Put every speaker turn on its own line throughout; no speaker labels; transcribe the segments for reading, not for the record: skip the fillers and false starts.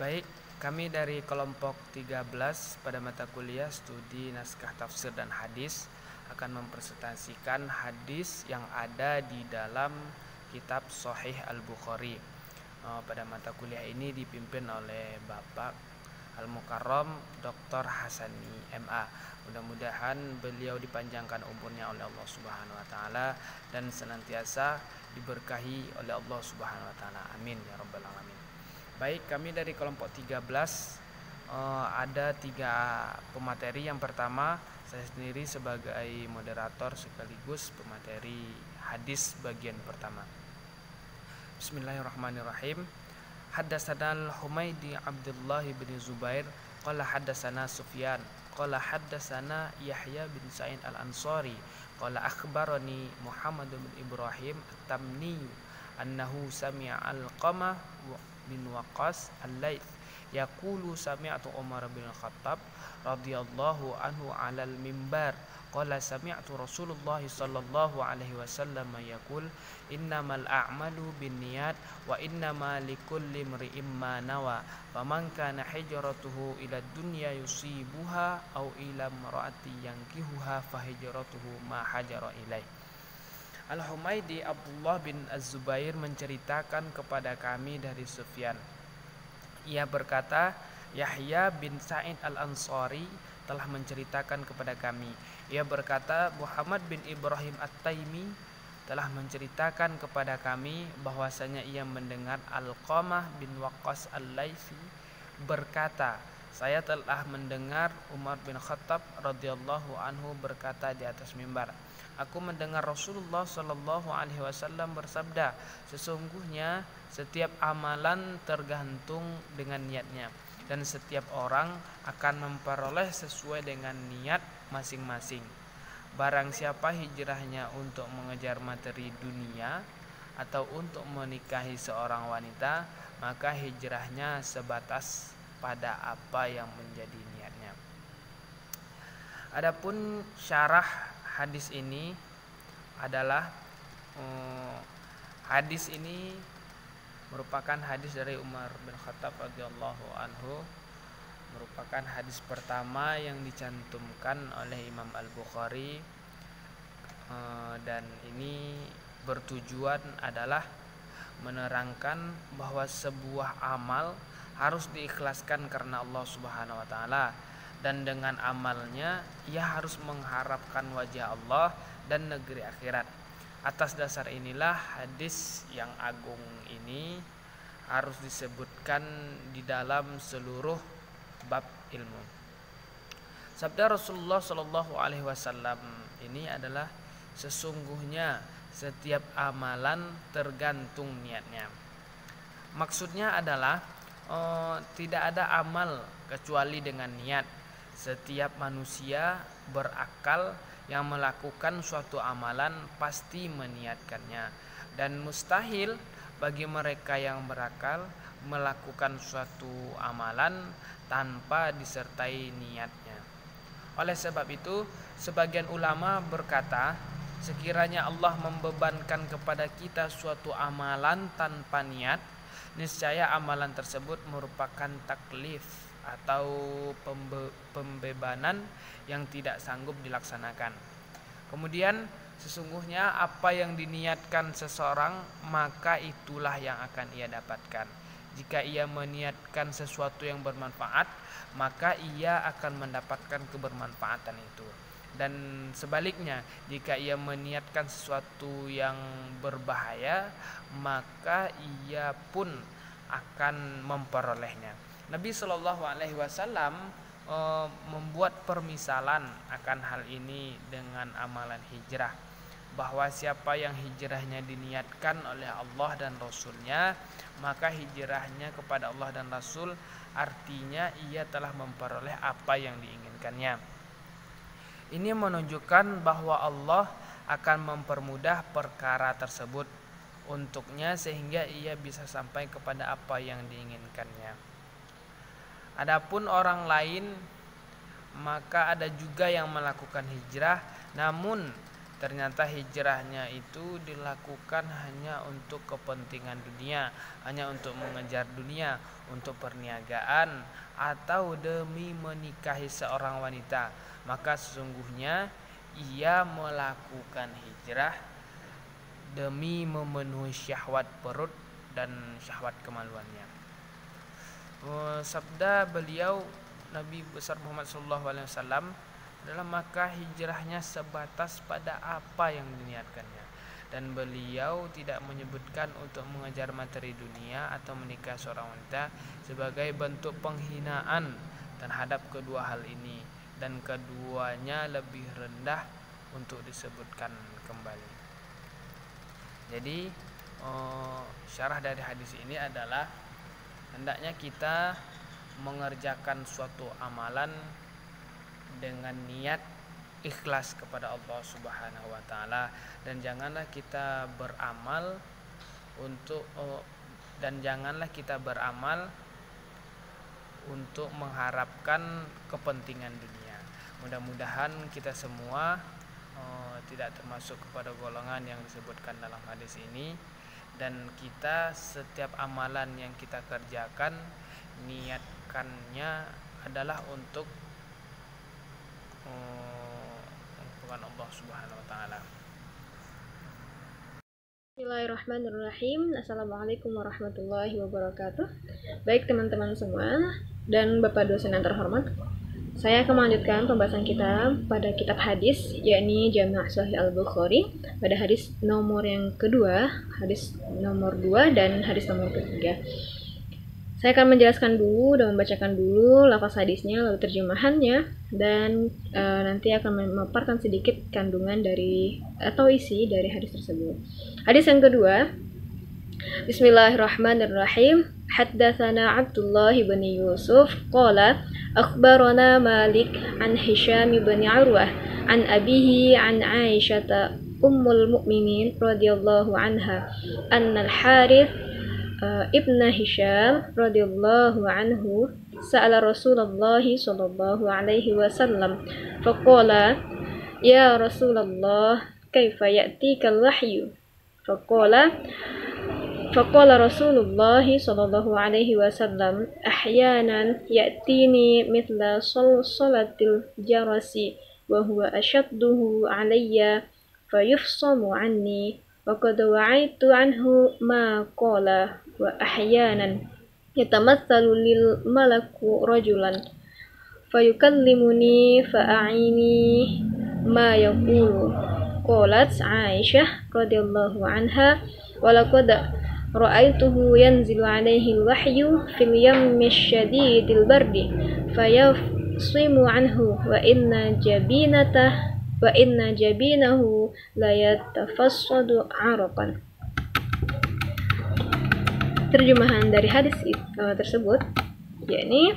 Baik, kami dari kelompok 13 pada mata kuliah studi naskah tafsir dan hadis akan mempresentasikan hadis yang ada di dalam kitab Sahih Al-Bukhari. Pada mata kuliah ini dipimpin oleh Bapak Al-Mukarram Dr. Hasani MA. Mudah-mudahan beliau dipanjangkan umurnya oleh Allah Subhanahu wa taala dan senantiasa diberkahi oleh Allah Subhanahu wa taala. Amin ya rabbal alamin. Baik, kami dari kelompok 13 ada 3 pemateri. Yang pertama, saya sendiri sebagai moderator sekaligus pemateri hadis bagian pertama. Bismillahirrahmanirrahim. Haddatsana Al-Humaydi Abdullah bin Zubair qala haddatsana Sufyan qala haddatsana Yahya bin Sa'id Al-Ansari qala akhbarani Muhammad bin Ibrahim At-Tamni annahu sami'a Al-Qamah bin Waqqas Al-Laits yaqulu sami'tu Umar bin Khattab radhiyallahu anhu 'alal mimbar qala sami'tu Rasulullah sallallahu alaihi wasallam yaqul innamal a'malu binniyat wa innama likulli imri'in ma nawa faman kana hijratuhu ila dunya yusibuha aw ila imra'ati yankihuha fa hijratuhu ma hajara ilaih. Al-Humaydi Abdullah bin Az-Zubair menceritakan kepada kami dari Sufyan. Ia berkata, Yahya bin Sa'id Al-Ansari telah menceritakan kepada kami. Ia berkata, Muhammad bin Ibrahim At-Taimi telah menceritakan kepada kami bahwasanya ia mendengar Al-Qamah bin Waqqas Al-Laitsi berkata, saya telah mendengar Umar bin Khattab radhiyallahu anhu berkata di atas mimbar, aku mendengar Rasulullah sallallahu alaihi wasallam bersabda, sesungguhnya setiap amalan tergantung dengan niatnya dan setiap orang akan memperoleh sesuai dengan niat masing-masing. Barang siapa hijrahnya untuk mengejar materi dunia atau untuk menikahi seorang wanita, maka hijrahnya sebatas pada apa yang menjadi niatnya. Adapun syarah hadis ini adalah hadis ini merupakan hadis dari Umar bin Khattab radhiyallahu anhu, merupakan hadis pertama yang dicantumkan oleh Imam Al-Bukhari, dan ini bertujuan adalah menerangkan bahwa sebuah amal harus diikhlaskan karena Allah Subhanahu wa taala, dan dengan amalnya ia harus mengharapkan wajah Allah dan negeri akhirat. Atas dasar inilah hadis yang agung ini harus disebutkan di dalam seluruh bab ilmu. Sabda Rasulullah Shallallahu alaihi wasallam ini adalah sesungguhnya setiap amalan tergantung niatnya. Maksudnya adalah tidak ada amal kecuali dengan niat. Setiap manusia berakal yang melakukan suatu amalan pasti meniatkannya, dan mustahil bagi mereka yang berakal melakukan suatu amalan tanpa disertai niatnya. Oleh sebab itu, sebagian ulama berkata, sekiranya Allah membebankan kepada kita suatu amalan tanpa niat, niscaya amalan tersebut merupakan taklif atau pembebanan yang tidak sanggup dilaksanakan. Kemudian sesungguhnya apa yang diniatkan seseorang, maka itulah yang akan ia dapatkan. Jika ia meniatkan sesuatu yang bermanfaat, maka ia akan mendapatkan kebermanfaatan itu. Dan sebaliknya, jika ia meniatkan sesuatu yang berbahaya, maka ia pun akan memperolehnya. Nabi Shallallahu alaihi wasallam membuat permisalan akan hal ini dengan amalan hijrah, bahwa siapa yang hijrahnya diniatkan oleh Allah dan Rasulnya, maka hijrahnya kepada Allah dan Rasul artinya ia telah memperoleh apa yang diinginkannya. Ini menunjukkan bahwa Allah akan mempermudah perkara tersebut untuknya sehingga ia bisa sampai kepada apa yang diinginkannya. Adapun orang lain, maka ada juga yang melakukan hijrah namun ternyata hijrahnya itu dilakukan hanya untuk kepentingan dunia, hanya untuk mengejar dunia, untuk perniagaan, atau demi menikahi seorang wanita, maka sesungguhnya ia melakukan hijrah demi memenuhi syahwat perut dan syahwat kemaluannya. Sabda beliau Nabi besar Muhammad SAW adalah maka hijrahnya sebatas pada apa yang diniatkannya, dan beliau tidak menyebutkan untuk mengejar materi dunia atau menikah seorang wanita sebagai bentuk penghinaan terhadap kedua hal ini, dan keduanya lebih rendah untuk disebutkan kembali. Jadi syarah dari hadis ini adalah hendaknya kita mengerjakan suatu amalan dengan niat ikhlas kepada Allah Subhanahu wa taala, dan janganlah kita beramal untuk mengharapkan kepentingan dunia. Mudah-mudahan kita semua tidak termasuk kepada golongan yang disebutkan dalam hadis ini, dan kita setiap amalan yang kita kerjakan niatkannya adalah untuk Allah Subhanahu wa taala.
Bismillahirrahmanirrahim. Assalamualaikum warahmatullahi wabarakatuh. Baik teman-teman semua dan Bapak dosen yang terhormat, saya akan melanjutkan pembahasan kita pada kitab hadis, yakni Jami' Sahih Al-Bukhari, pada hadis nomor yang kedua, hadis nomor 2 dan hadis nomor ketiga. Saya akan menjelaskan dulu dan membacakan dulu lafaz hadisnya, lalu terjemahannya, dan nanti akan memaparkan sedikit kandungan dari atau isi dari hadis tersebut. Hadis yang kedua, Bismillahirrahmanirrahim. Haddatsana Abdullah bin Yusuf qala akhbarana Malik an Hisham bin Urwah an abihi an Aisyah ummul mukminin radhiyallahu anha anna al-Harith ibn Hisham radhiyallahu anhu sa'ala Rasulullah sallallahu alaihi wasallam faqala ya Rasulullah kaifa ya'tika al-wahyu faqala Rasulullah sallallahu alaihi wasallam ahyanan ya'tini mithla salatil jarasi wa huwa ashadduhu alayya fayufsamu anni wa qad wa'aitu anhu ma qala wa ahyanan yatamathalu lil malaku rajulan fayukallimuni fa'aini ma yaqulu. Qalat Aisyah radhiyallahu anha wa laqad ra'aituhu yanzilu alaihi al-wahyu fil yammi syadidil bardi fayafsimu anhu wa inna jabinahu la yatafassadu 'araqan. Terjemahan dari hadis tersebut, yakni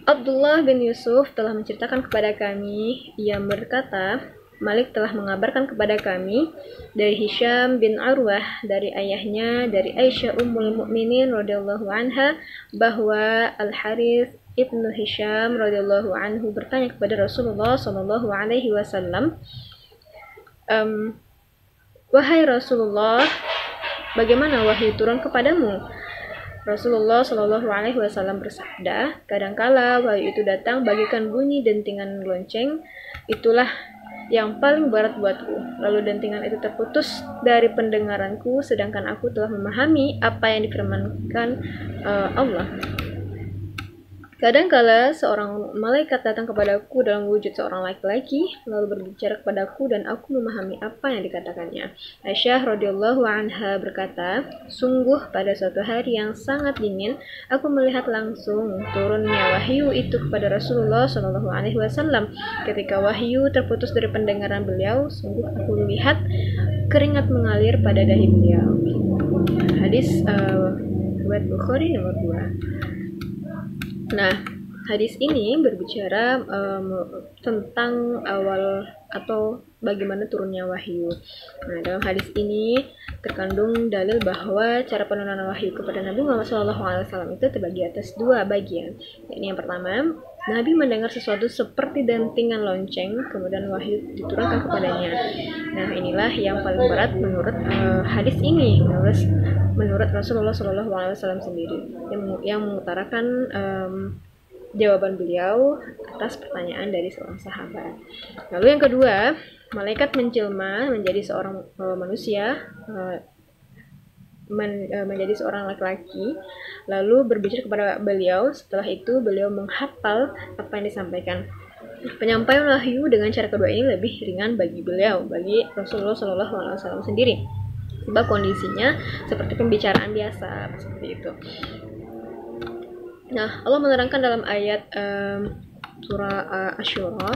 Abdullah bin Yusuf telah menceritakan kepada kami, ia berkata, Malik telah mengabarkan kepada kami dari Hisham bin Urwah dari ayahnya dari Aisyah ummul mukminin radhiyallahu anha bahwa Al-Harith ibnu Hisham radhiyallahu anhu bertanya kepada Rasulullah sallallahu alaihi wasallam, wahai Rasulullah, bagaimana wahyu turun kepadamu? Rasulullah Shallallahu Alaihi Wasallam bersabda, kadangkala wahyu itu datang bagaikan bunyi dentingan lonceng, itulah yang paling berat buatku. Lalu dentingan itu terputus dari pendengaranku, sedangkan aku telah memahami apa yang difirmankan Allah. Kadangkala seorang malaikat datang kepadaku dalam wujud seorang laki-laki, lalu berbicara kepadaku dan aku memahami apa yang dikatakannya. Aisyah radhiyallahu anha berkata, sungguh pada suatu hari yang sangat dingin, aku melihat langsung turunnya wahyu itu kepada Rasulullah Shallallahu Alaihi Wasallam. Ketika wahyu terputus dari pendengaran beliau, sungguh aku melihat keringat mengalir pada dahi beliau. Hadis riwayat Bukhari nomor 2. Nah, hadis ini berbicara tentang awal atau bagaimana turunnya wahyu. Nah, dalam hadis ini terkandung dalil bahwa cara penurunan wahyu kepada Nabi Muhammad SAW itu terbagi atas dua bagian. Yakni yang pertama, Nabi mendengar sesuatu seperti dentingan lonceng, kemudian wahyu diturunkan kepadanya. Nah, inilah yang paling berat menurut hadis ini, menurut Rasulullah SAW sendiri, yang mengutarakan jawaban beliau atas pertanyaan dari seorang sahabat. Lalu yang kedua, malaikat menjelma menjadi seorang manusia, menjadi seorang laki-laki, lalu berbicara kepada beliau. Setelah itu beliau menghafal apa yang disampaikan. Penyampaian wahyu dengan cara kedua ini lebih ringan bagi beliau, bagi Rasulullah SAW sendiri, sebab kondisinya seperti pembicaraan biasa, seperti itu. Nah, Allah menerangkan dalam ayat surah Asy-Syura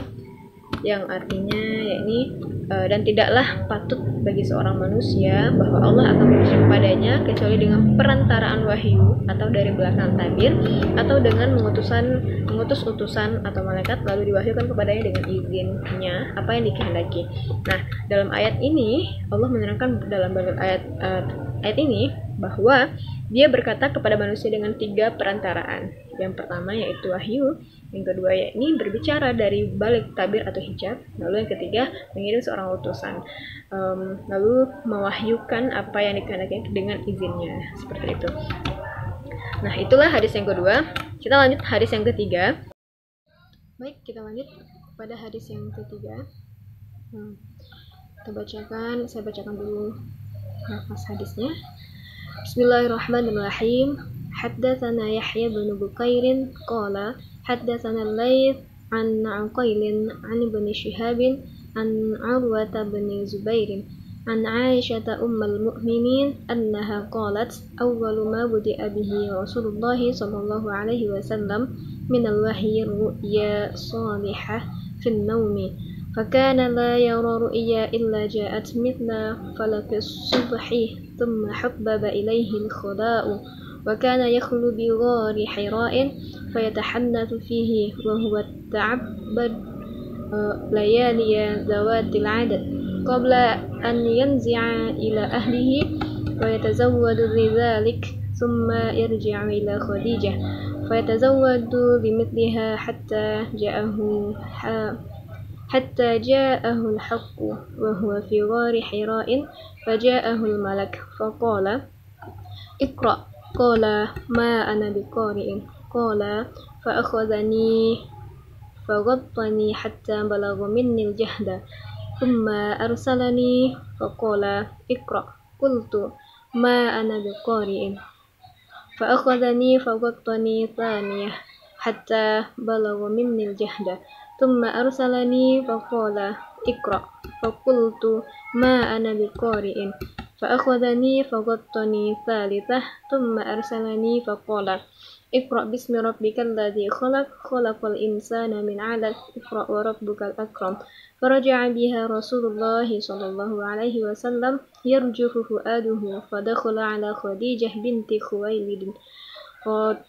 yang artinya yakni dan tidaklah patut bagi seorang manusia bahwa Allah akan berbicara kepadanya kecuali dengan perantaraan wahyu atau dari belakang tabir atau dengan mengutus utusan atau malaikat lalu diwahyukan kepadanya dengan izinnya apa yang dikehendaki. Nah, dalam ayat ini Allah menerangkan dalam ayat ini bahwa dia berkata kepada manusia dengan 3 perantaraan. Yang pertama yaitu wahyu, yang kedua yakni berbicara dari balik tabir atau hijab, lalu yang ketiga mengirim seorang utusan, lalu mewahyukan apa yang dikehendaki dengan izinnya, seperti itu. Nah, itulah hadis yang kedua. Kita lanjut hadis yang ketiga. Baik, kita lanjut pada hadis yang ketiga. Saya bacakan dulu nafas hadisnya. Bismillahirrahmanirrahim. Haddatsana Yahya bin Bukair qala haddatsana Al-Laits an Uqail an Ibn Shihab an Urwah bin Zubair an Aisyah ummul mu'minin annaha qalat awwalu ma budi'a bihi Rasulullah sallallahu alaihi wasallam min al-wahyi ru'ya salihah fi an-nawmi فكان لا يرى رؤيا إلا جاءت مثل فلك الصبح ثم حبب إليه الخلاء وكان يخلو بغار حراء فيتحنث فيه وهو التعبد ليالي ذوات العدد قبل أن ينزع إلى أهله ويتزود لذلك ثم يرجع إلى خديجة فيتزود بمثلها حتى جاءه الحق وهو في غار حراء فجاءه الملك فقال اقرأ قال ما أنا بقارئ قال فأخذني فغطني حتى بلغ مني الجهد ثم أرسلني فقال اقرأ قلت ما أنا بقارئ فأخذني فغطني ثانية حتى بلغ مني الجهد ثم أرسلني فقال اقرأ فقلت ما أنا بقارئ فأخذني فغطني ثالثة ثم أرسلني فقال اقرأ باسم ربك الذي خلق الإنسان من علق اقرأ وربك الأكرم فرجع بها رسول الله صلى الله عليه وسلم يرجف فؤاده فدخل على خديجة بنت خويلد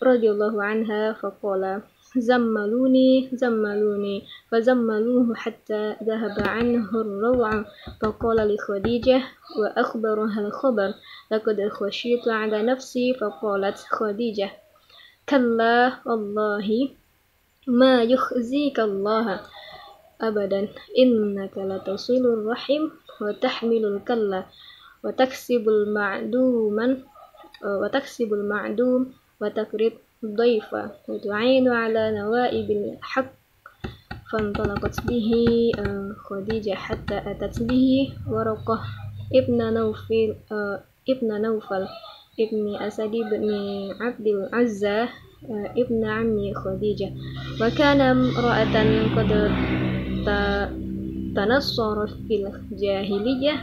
رضي الله عنها فقال زملوني فزملوه حتى ذهب عنه الروع فقال لخديجة وأخبرها الخبر لقد خشيت على نفسي فقالت خديجة كلا والله ما يخزيك الله أبدا إنك لتصل الرحم وتحمل الكلا وتكسب المعدوم وتقرض الضيف وتعين على نوائب الحق فانطلقت به خديجة حتى أتت به ورقة ابن نوفل ابن أسد بن عبد العزى ابن عم خديجة وكان امرأة قد تنصر في الجاهلية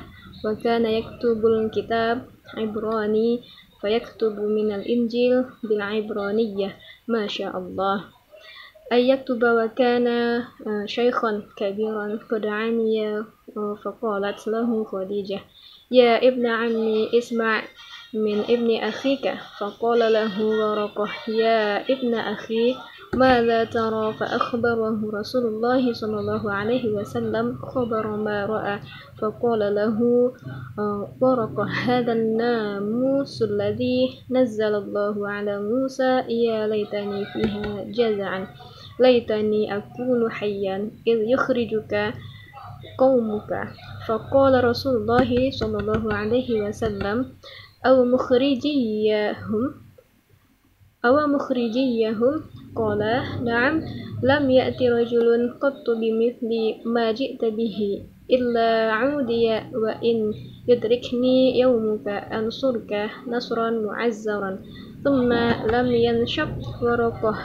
وكان يكتب الكتاب عبراني فيكتب من الإنجيل بالعبرانية ما شاء الله أن يكتب وكان شيخا كبيرا قد عمي فقالت له خديجة يا ابن عمي اسمع min ibni akhika. Faqala lahu Waraqah, ya ibna akhi, ماذا ترى؟ فأخبره رسول الله صلى الله عليه وسلم خبر ما رأى. فقال له ورقة هذا الناموس الذي نزل الله على موسى يا ليتني فيها جزعا ليتني أكون حيا إذ يخرجك قومك. فقال رسول الله صلى الله عليه وسلم أو مخرجيهم قال نعم لم يأتي رجل قط بمثل ما جئت به إلا عودي وإن يدركني يومك أنصرك نصرا معزرا. ثم لم ينشب ورقه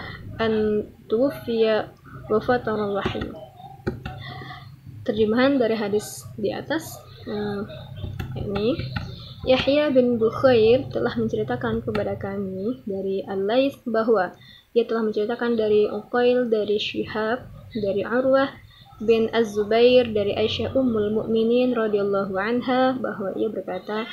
أن توفي وفتر الوحي. Terjemahan dari hadis di atas ini, Yahya bin Bukhair telah menceritakan kepada kami dari Al-Laits bahwa ia telah menceritakan dari Uqail, dari Syihab, dari Urwah bin Az-Zubair, dari Aisyah Ummul Mukminin radhiyallahu anha bahwa ia berkata,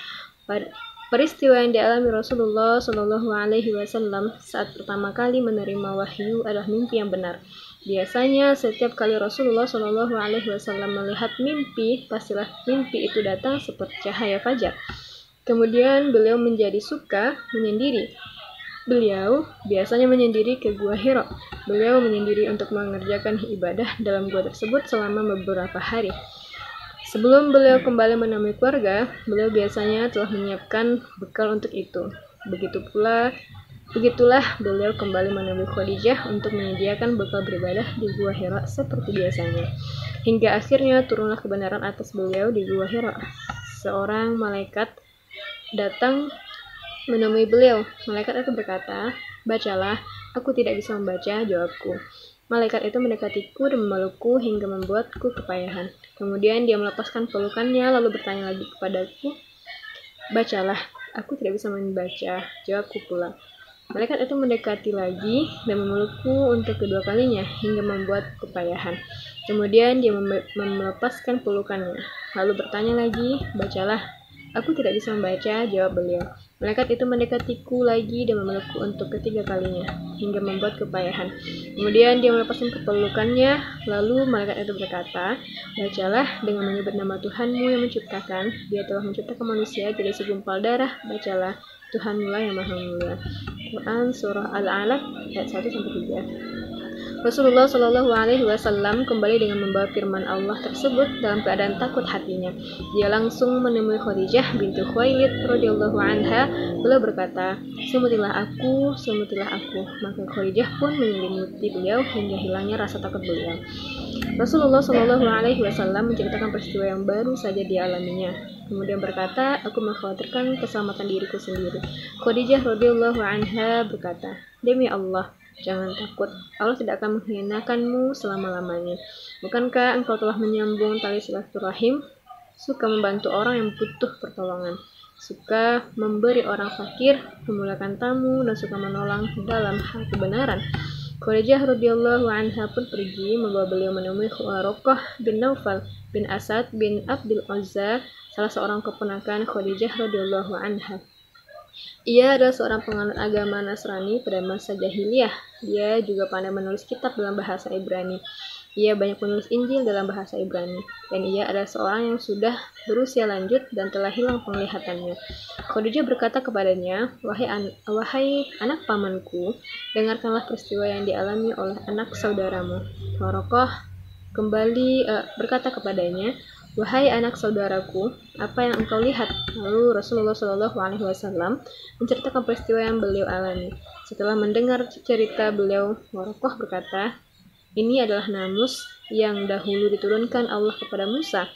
peristiwa yang dialami Rasulullah Shallallahu alaihi wasallam saat pertama kali menerima wahyu adalah mimpi yang benar. Biasanya setiap kali Rasulullah Shallallahu alaihi wasallam melihat mimpi, pastilah mimpi itu datang seperti cahaya fajar. Kemudian beliau menjadi suka menyendiri. Beliau biasanya menyendiri ke Gua Hira. Beliau menyendiri untuk mengerjakan ibadah dalam gua tersebut selama beberapa hari. Sebelum beliau kembali menemui keluarga, beliau biasanya telah menyiapkan bekal untuk itu. Begitulah beliau kembali menemui Khadijah untuk menyediakan bekal beribadah di Gua Hira seperti biasanya. Hingga akhirnya turunlah kebenaran atas beliau di Gua Hira. Seorang malaikat datang menemui beliau. Malaikat itu berkata, bacalah, aku tidak bisa membaca, jawabku. Malaikat itu mendekatiku dan memelukku hingga membuatku kepayahan. Kemudian dia melepaskan pelukannya lalu bertanya lagi kepadaku, bacalah, aku tidak bisa membaca, jawabku pula. Malaikat itu mendekati lagi dan memelukku untuk kedua kalinya hingga membuat kepayahan. Kemudian dia melepaskan pelukannya lalu bertanya lagi, bacalah, aku tidak bisa membaca, jawab beliau. Malaikat itu mendekatiku lagi dan memelukku untuk ketiga kalinya, hingga membuat kepayahan. Kemudian dia melepaskan kepelukannya, lalu malaikat itu berkata, bacalah dengan menyebut nama Tuhanmu yang menciptakan. Dia telah menciptakan manusia dari segumpal darah. Bacalah, Tuhanmu lah yang maha mulia. Quran Surah Al-Alaq ayat 1-3. Rasulullah Shallallahu alaihi wasallam kembali dengan membawa firman Allah tersebut dalam keadaan takut hatinya. Dia langsung menemui Khadijah binti Khuwailid radhiyallahu anha. Beliau berkata, semutilah aku. Maka Khadijah pun menyelimuti beliau hingga hilangnya rasa takut beliau. Rasulullah Shallallahu alaihi wasallam menceritakan peristiwa yang baru saja dialaminya. Kemudian berkata, aku mengkhawatirkan keselamatan diriku sendiri. Khadijah radhiyallahu anha berkata, demi Allah, jangan takut, Allah tidak akan menghinakanmu selama-lamanya. Bukankah engkau telah menyambung tali silaturahim, suka membantu orang yang butuh pertolongan, suka memberi orang fakir, memuliakan tamu, dan suka menolong dalam hal kebenaran? Khadijah radhiyallahu anha pun pergi membawa beliau menemui Waraqah bin Naufal bin Asad bin Abdul Uzza, salah seorang keponakan Khadijah radhiyallahu anha. Ia adalah seorang penganut agama Nasrani pada masa jahiliyah. Dia juga pandai menulis kitab dalam bahasa Ibrani. Ia banyak menulis Injil dalam bahasa Ibrani. Dan ia adalah seorang yang sudah berusia lanjut dan telah hilang penglihatannya. Khadijah berkata kepadanya, wahai anak pamanku, dengarkanlah peristiwa yang dialami oleh anak saudaramu. Waraqah kembali berkata kepadanya, wahai anak saudaraku, apa yang engkau lihat? Lalu Rasulullah Shallallahu alaihi wasallam menceritakan peristiwa yang beliau alami. Setelah mendengar cerita beliau, Waraqah berkata, ini adalah namus yang dahulu diturunkan Allah kepada Musa.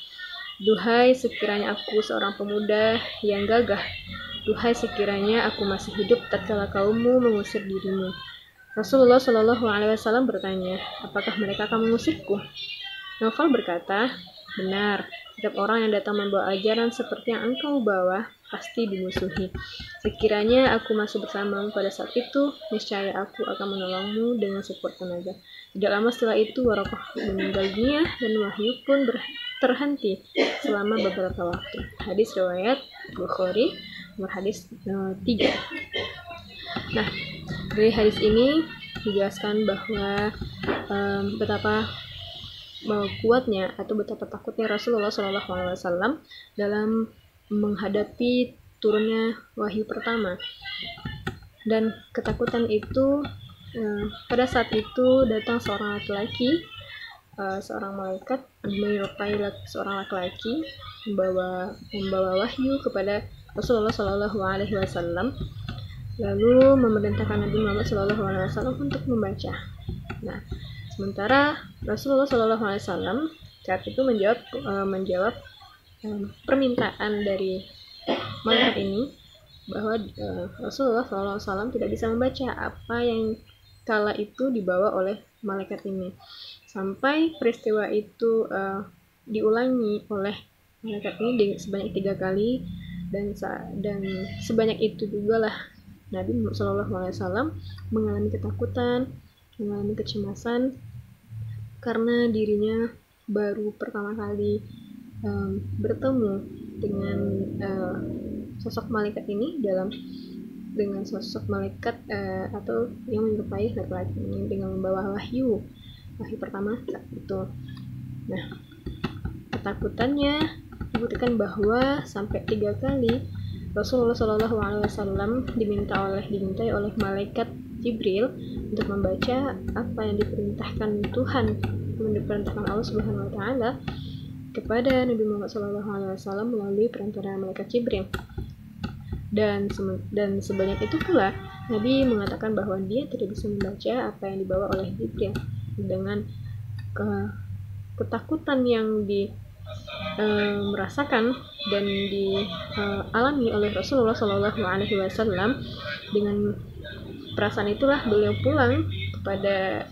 Duhai sekiranya aku seorang pemuda yang gagah. Duhai sekiranya aku masih hidup tatkala kaummu mengusir dirimu. Rasulullah Shallallahu alaihi wasallam bertanya, apakah mereka akan mengusirku? Naufal berkata, benar, setiap orang yang datang membawa ajaran seperti yang engkau bawa pasti dimusuhi. Sekiranya aku masih bersamamu pada saat itu, niscaya aku akan menolongmu dengan sekuat tenaga. Tidak lama setelah itu Waraqah meninggal dunia dan wahyu pun terhenti selama beberapa waktu. Hadis riwayat Bukhari. nomor hadis 3. Nah, dari hadis ini dijelaskan bahwa betapa kuatnya atau betapa takutnya Rasulullah SAW dalam menghadapi turunnya wahyu pertama. Dan ketakutan itu pada saat itu datang seorang laki-laki, seorang malaikat menyerupai seorang laki-laki membawa wahyu kepada Rasulullah SAW, lalu memerintahkan Nabi Muhammad SAW untuk membaca. Nah, sementara Rasulullah SAW saat itu menjawab permintaan dari malaikat ini bahwa Rasulullah SAW tidak bisa membaca apa yang kala itu dibawa oleh malaikat ini, sampai peristiwa itu diulangi oleh malaikat ini sebanyak 3 kali, dan sebanyak itu juga lah Nabi Muhammad SAW mengalami ketakutan, mengalami kecemasan karena dirinya baru pertama kali bertemu dengan sosok malaikat ini dengan sosok malaikat atau yang menyerupai laki-laki ini dengan membawa wahyu pertama saat itu. Nah, ketakutannya dibuktikan bahwa sampai 3 kali Rasulullah SAW dimintai oleh malaikat Jibril untuk membaca apa yang diperintahkan Tuhan, diperintahkan Allah Subhanahu Wa Taala kepada Nabi Muhammad SAW melalui perantara malaikat Jibril. Dan sebanyak itu pula Nabi mengatakan bahwa dia tidak bisa membaca apa yang dibawa oleh Jibril. Dengan ketakutan yang merasakan dan dialami oleh Rasulullah SAW, dengan perasaan itulah beliau pulang kepada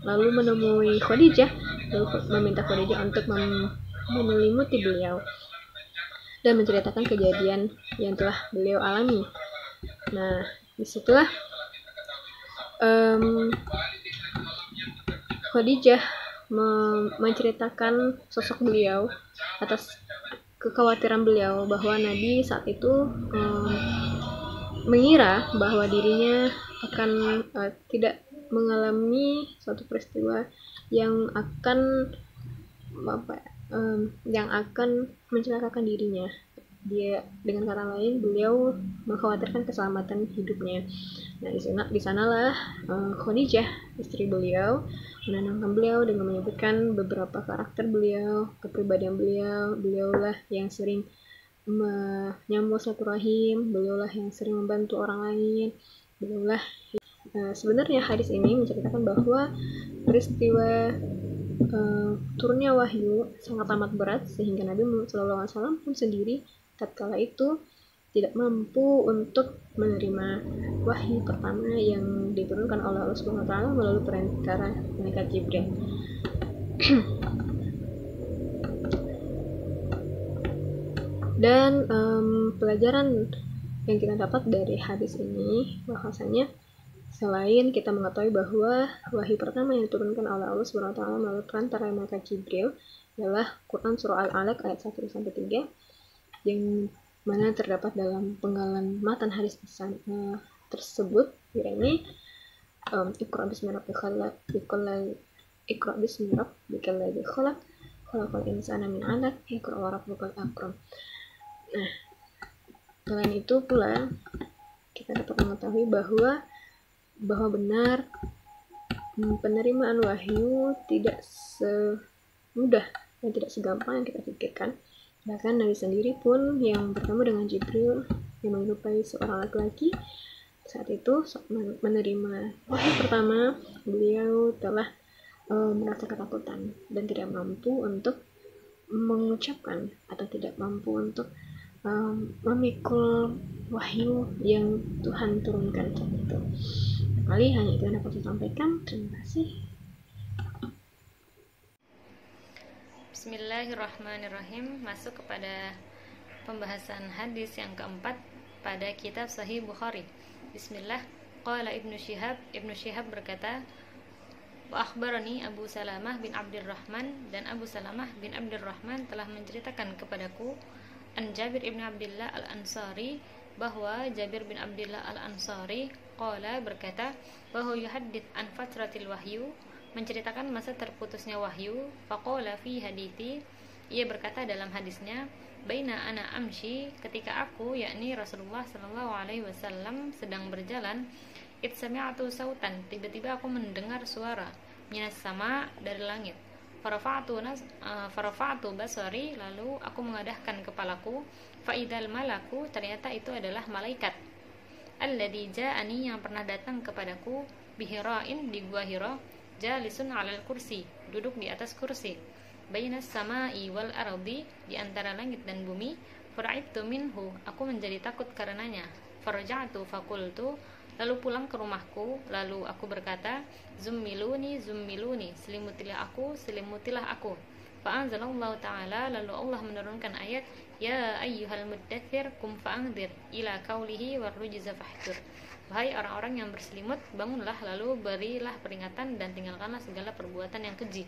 lalu menemui Khadijah, lalu meminta Khadijah untuk menyelimuti beliau dan menceritakan kejadian yang telah beliau alami. Nah, disitulah Khadijah menceritakan sosok beliau atas kekhawatiran beliau bahwa Nabi saat itu mengira bahwa dirinya akan tidak mengalami suatu peristiwa yang akan mencelakakan dirinya. Dia, dengan kata lain, beliau mengkhawatirkan keselamatan hidupnya. Nah, di sanalah Khadijah, istri beliau, menenangkan beliau dengan menyebutkan beberapa karakter beliau, kepribadian beliau. Beliaulah yang sering menyambung silaturahim, beliaulah yang sering membantu orang lain, beliaulah. Sebenarnya hadis ini menceritakan bahwa peristiwa turunnya wahyu sangat amat berat sehingga Nabi Muhammad SAW pun sendiri tatkala itu tidak mampu untuk menerima wahyu pertama yang diturunkan oleh Allah Subhanahu Wa Taala melalui perantara malaikat Jibril. Dan pelajaran yang kita dapat dari hadis ini bahwasanya selain kita mengetahui bahwa wahyu pertama yang diturunkan oleh Allah Subhanahu Wa Taala melalui perantara malaikat Jibril adalah Quran surah Al-Alaq ayat 1-3 yang mana terdapat dalam penggalan matan hadis tersebut, yakni Iqra bismi rabbikal ladzi khalaq khalaqal insana min 'alaq iqra wa rabbukal akram. Nah, selain itu pula kita dapat mengetahui bahwa benar penerimaan wahyu tidak semudah dan tidak segampang yang kita pikirkan. Bahkan Nabi sendiri pun yang bertemu dengan Jibril yang menyerupai seorang laki-laki, saat itu menerima wahyu pertama, beliau telah merasa ketakutan dan tidak mampu untuk mengucapkan atau tidak mampu untuk memikul wahyu yang Tuhan turunkan saat itu. Kali hanya itu yang dapat saya sampaikan. Terima kasih.
Bismillahirrahmanirrahim. Masuk kepada pembahasan hadis yang keempat pada kitab Sahih Bukhari. Bismillah. Qala Ibnu Syihab berkata, wa akhbarani Abu Salamah bin Abdurrahman, dan Abu Salamah bin Abdurrahman telah menceritakan kepadaku an Jabir ibn Abdullah al-Ansari, bahwa Jabir bin Abdullah al-Ansari qala berkata, bahwa yuhaddits an fatratil wahyu, menceritakan masa terputusnya wahyu. Faqala fi hadithi, ia berkata dalam hadisnya, baina ana amshi, ketika aku, yakni Rasulullah sallallahu alaihi wasallam sedang berjalan, id sami'tu sautan, tiba-tiba aku mendengar suara, minas sama, dari langit. Farafa'tu basari, lalu aku mengadahkan kepalaku, fa'idal malaku, ternyata itu adalah malaikat, alladzi ja'ani, yang pernah datang kepadaku, bihira'in, di gua Hira, jalisun 'alal kursi, duduk di atas kursi, bainas sama'i wal ardi, di antara langit dan bumi. Fara'ibtu minhu, aku menjadi takut karenanya. Faraja'tu faqultu, lalu pulang ke rumahku, lalu aku berkata, zummiluni, zummiluni, selimutilah aku. Fa'anzalallahu ta'ala, lalu Allah menurunkan ayat, ya ayyuhal muddathir kum fa'angdir, ila qaulihi warrujza fahjur. Wahai orang-orang yang berselimut, bangunlah, lalu berilah peringatan dan tinggalkanlah segala perbuatan yang keji.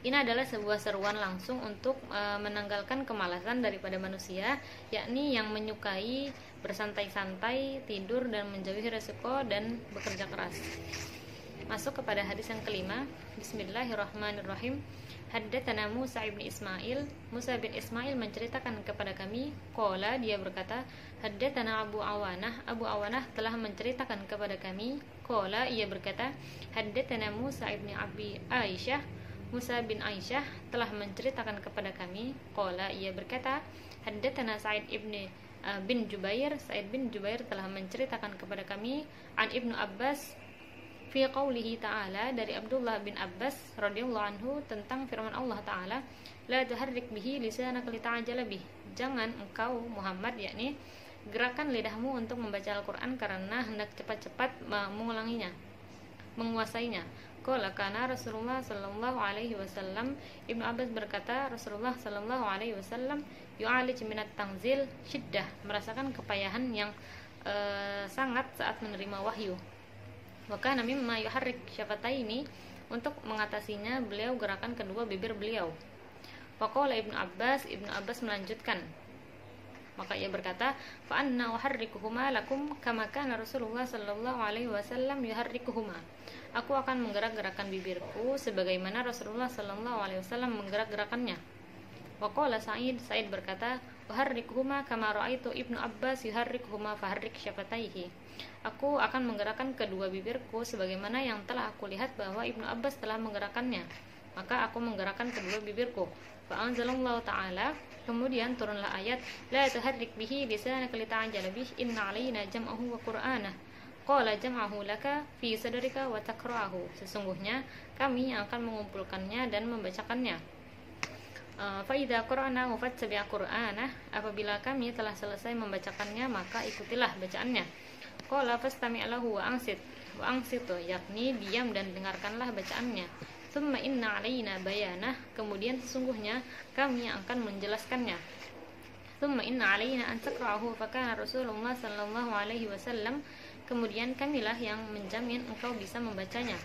Ini adalah sebuah seruan langsung untuk menanggalkan kemalasan daripada manusia, yakni yang menyukai bersantai-santai, tidur dan menjauhi resiko dan bekerja keras. Masuk kepada hadis yang kelima. Bismillahirrahmanirrahim. Haddatsana Musa bin Ismail. Musa bin Ismail menceritakan kepada kami, qala, dia berkata, haddatsana Abu Awanah. Abu Awanah telah menceritakan kepada kami, qala, ia berkata, haddatsana Musa bin Abi Aisyah. Musa bin Aisyah telah menceritakan kepada kami, qala, ia berkata, haddatsana Sa'id bin Jubair. Sa'id bin Jubair telah menceritakan kepada kami, an Ibnu Abbas, fi qaulihi ta'ala, dari Abdullah bin Abbas radhiyallahu anhu, tentang firman Allah ta'ala, la tuharrik bihi lisanaka lita'jala bih, jangan engkau Muhammad, yakni gerakan lidahmu untuk membaca Al-Qur'an karena hendak cepat-cepat menguasainya. Qala kana Rasulullah sallallahu alaihi wasallam, Ibnu Abbas berkata, Rasulullah sallallahu alaihi wasallam yu'alij minat tanzil syiddah, merasakan kepayahan yang sangat saat menerima wahyu. Wa kana mimma yuharrik syafataini, untuk mengatasinya beliau gerakan kedua bibir beliau. Faqala Ibnu Abbas melanjutkan, maka ia berkata, fa anna uharrikuhuma lakum kama kana Rasulullah sallallahu alaihi wasallam yuharrikuhuma, aku akan menggerak-gerakkan bibirku sebagaimana Rasulullah sallallahu alaihi wasallam menggerak-gerakannya. Wa qala Sa'id berkata, uharrikuhuma kama ra'aitu Ibnu Abbas yuharrikuhuma faharrik syafataihi, aku akan menggerakkan kedua bibirku sebagaimana yang telah aku lihat bahwa Ibnu Abbas telah menggerakkannya, maka aku menggerakkan kedua bibirku. Fa anzalallahu ta'ala, kemudian turunlah ayat, la tuharrik bihi lisanaka lita'jala bih, inna 'alaina jam'ahu wa qur'anah, qala jam'ahu laka fi sadrika wa taqra'ahu, sesungguhnya kami yang akan mengumpulkannya dan membacakannya. Fa idza qara'nahu fattabi' qur'anah, apabila kami telah selesai membacakannya maka ikutilah bacaannya. Qala fastami' lahu wa ansit, yakni diam dan dengarkanlah bacaannya. Tsumma inna 'alaina bayanah, kemudian sesungguhnya kami yang akan menjelaskannya. Tsumma inna 'alaina an taqra'ahu fa kana Rasulullah sallallahu alaihi wasallam, kemudian kamilah yang menjamin engkau bisa membacanya.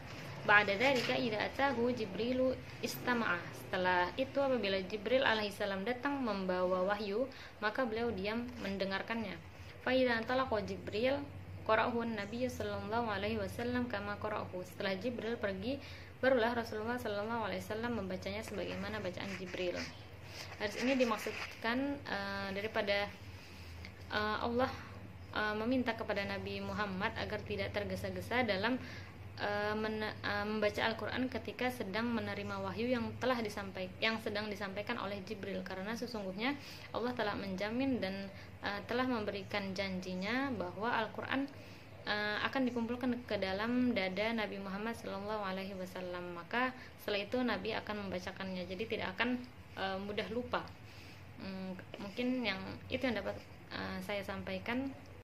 Ba'da dzalika idza atahu Jibrilu istama'a, setelah itu apabila Jibril alaihissalam datang membawa wahyu, maka beliau diam mendengarkannya. Fa idza talaqa Jibril qara'ahu Nabi sallallahu alaihi wasallam kama qara'ahu, setelah Jibril pergi barulah Rasulullah sallallahu alaihi wasallam membacanya sebagaimana bacaan Jibril. Hadis ini dimaksudkan daripada Allah meminta kepada Nabi Muhammad agar tidak tergesa-gesa dalam membaca Al-Quran ketika sedang menerima wahyu yang sedang disampaikan oleh Jibril, karena sesungguhnya Allah telah menjamin dan telah memberikan janjinya bahwa Al-Quran akan dikumpulkan ke dalam dada Nabi Muhammad SAW. Maka setelah itu Nabi akan membacakannya, jadi tidak akan mudah lupa. Mungkin itu yang dapat saya sampaikan.